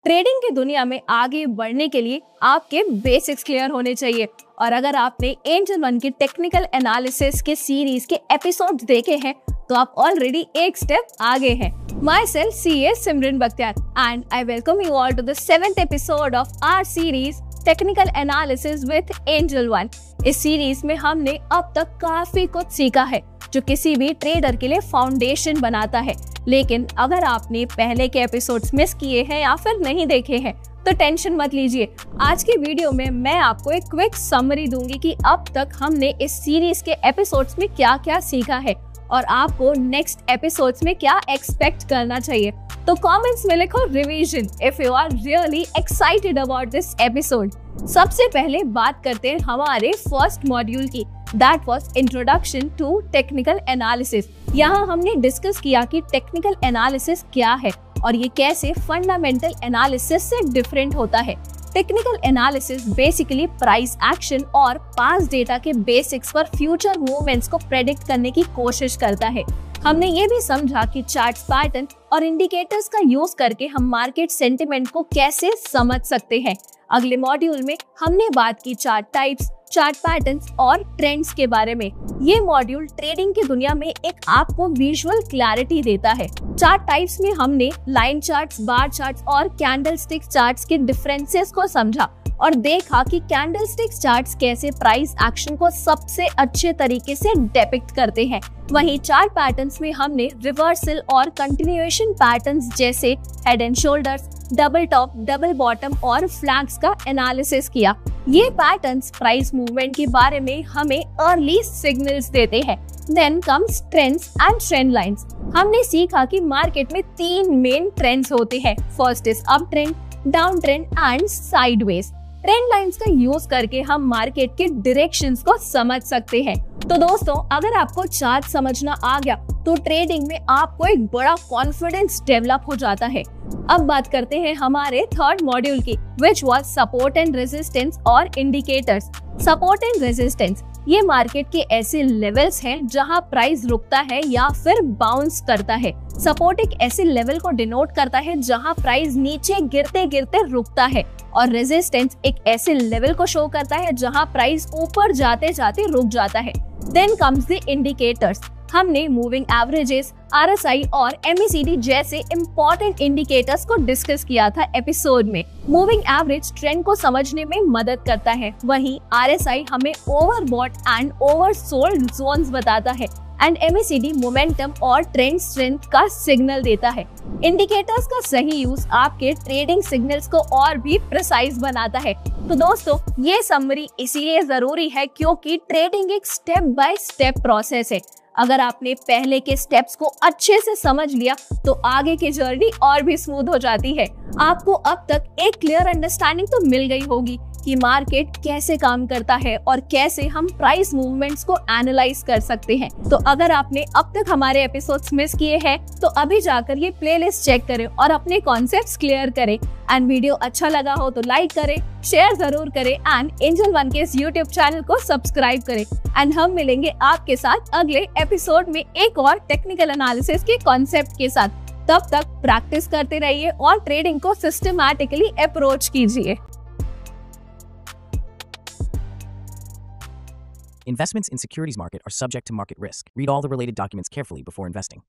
Trading की दुनिया में आगे बढ़ने के लिए आपके बेसिक्स क्लियर होने चाहिए। और अगर आपने एंजल वन की टेक्निकल एनालिसिस के सीरीज के एपिसोड्स देखे हैं तो आप ऑलरेडी एक स्टेप आगे हैं। Myself CA Simran Bakhtiar and I welcome you all to the 7th episode of our series technical analysis with Angel One. इस सीरीज में हमने अब तक काफी कुछ सीखा है जो किसी भी ट्रेडर के लिए फाउंडेशन बनाता है। लेकिन अगर आपने पहले के एपिसोड्स मिस किए हैं या फिर नहीं देखे हैं तो टेंशन मत लीजिए। आज के वीडियो में मैं आपको एक क्विक समरी दूंगी कि अब तक हमने इस सीरीज के एपिसोड्स में क्या क्या सीखा है और आपको नेक्स्ट एपिसोड्स में क्या एक्सपेक्ट करना चाहिए। तो कमेंट्स में लिखो revision if you are really excited about this episode. सबसे पहले बात करते हैं हमारे फर्स्ट मॉड्यूल की, that was introduction to technical analysis. यहाँ हमने डिस्कस किया कि टेक्निकल एनालिसिस क्या है और ये कैसे फंडामेंटल एनालिसिस से डिफरेंट होता है। Technical analysis basically price action और पास्ट डेटा के बेसिक्स पर फ्यूचर मूवमेंट्स को प्रेडिक्ट करने की कोशिश करता है। हमने ये भी समझा कि चार्ट्स, पैटर्न और इंडिकेटर्स का यूज करके हम मार्केट सेंटिमेंट को कैसे समझ सकते हैं। अगले मॉड्यूल में हमने बात की चार्ट टाइप्स, चार्ट पैटर्न्स और ट्रेंड्स के बारे में। ये मॉड्यूल ट्रेडिंग की दुनिया में एक आपको विजुअल क्लैरिटी देता है। चार्ट टाइप्स में हमने लाइन चार्ट्स, बार चार्ट्स और कैंडलस्टिक चार्ट्स के डिफरेंसेस को समझा और देखा कि कैंडलस्टिक चार्ट्स कैसे प्राइस एक्शन को सबसे अच्छे तरीके से डिपिक्ट करते हैं। वहीं चार्ट पैटर्न्स में हमने रिवर्सल और कंटिन्यूएशन पैटर्न्स जैसे head and shoulders, double top, double bottom और फ्लैग्स का एनालिसिस किया। ये पैटर्न्स प्राइस मूवमेंट के बारे में हमें अर्ली सिग्नल्स देते हैं। Then comes trends and trend lines. हमने सीखा कि मार्केट में 3 मेन ट्रेंड्स होते हैं। First is up trend, down trend and sideways. Trend lines का यूज करके हम मार्केट के डायरेक्शंस को समझ सकते हैं। तो दोस्तों, अगर आपको चार्ट समझना आ गया तो ट्रेडिंग में आपको एक बड़ा कॉन्फिडेंस डेवलप हो जाता है। अब बात करते हैं हमारे थर्ड मॉड्यूल की, which was support and resistance और इंडिकेटर्स। सपोर्ट एंड रेजिस्टेंस ये मार्केट के ऐसे लेवल्स हैं जहां प्राइस रुकता है या फिर बाउंस करता है। सपोर्ट एक ऐसे लेवल को डिनोट करता है जहां प्राइस नीचे गिरते गिरते रुकता है और रेजिस्टेंस एक ऐसे लेवल को शो करता है जहां प्राइस ऊपर जाते जाते रुक जाता है। Then comes the indicators. हमने मूविंग एवरेजेस, RSI और MACD जैसे इम्पोर्टेंट इंडिकेटर्स को डिस्कस किया था एपिसोड में। मूविंग एवरेज ट्रेंड को समझने में मदद करता है, वहीं RSI हमें ओवरबॉट एंड ओवरसोल्ड जोन्स बताता है एंड MACD मोमेंटम और ट्रेंड स्ट्रेंथ का सिग्नल देता है। इंडिकेटर्स का सही यूज आपके ट्रेडिंग सिग्नल्स को और भी प्रिसाइज बनाता है। तो दोस्तों, ये समरी इसीलिए जरूरी है क्योंकि ट्रेडिंग एक स्टेप बाय स्टेप प्रोसेस है। अगर आपने पहले के स्टेप्स को अच्छे से समझ लिया तो आगे की जर्नी और भी स्मूथ हो जाती है। आपको अब तक एक क्लियर अंडरस्टैंडिंग तो मिल गई होगी कि मार्केट कैसे काम करता है और कैसे हम प्राइस मूवमेंट्स को एनालाइज कर सकते हैं। तो अगर आपने अब तक हमारे एपिसोड्स मिस किए हैं तो अभी जाकर ये प्लेलिस्ट चेक करें और अपने कॉन्सेप्ट्स क्लियर करें। एंड वीडियो अच्छा लगा हो तो लाइक करें, शेयर जरूर करें एंड एंजल वन के इस यूट्यूब चैनल को सब्सक्राइब करें। एंड हम मिलेंगे आपके साथ अगले एपिसोड में एक और टेक्निकल एनालिसिस के कॉन्सेप्ट के साथ। तब तक प्रैक्टिस करते रहिए और ट्रेडिंग को सिस्टमैटिकली अप्रोच कीजिए। Investments in securities market are subject to market risk. Read all the related documents carefully before investing.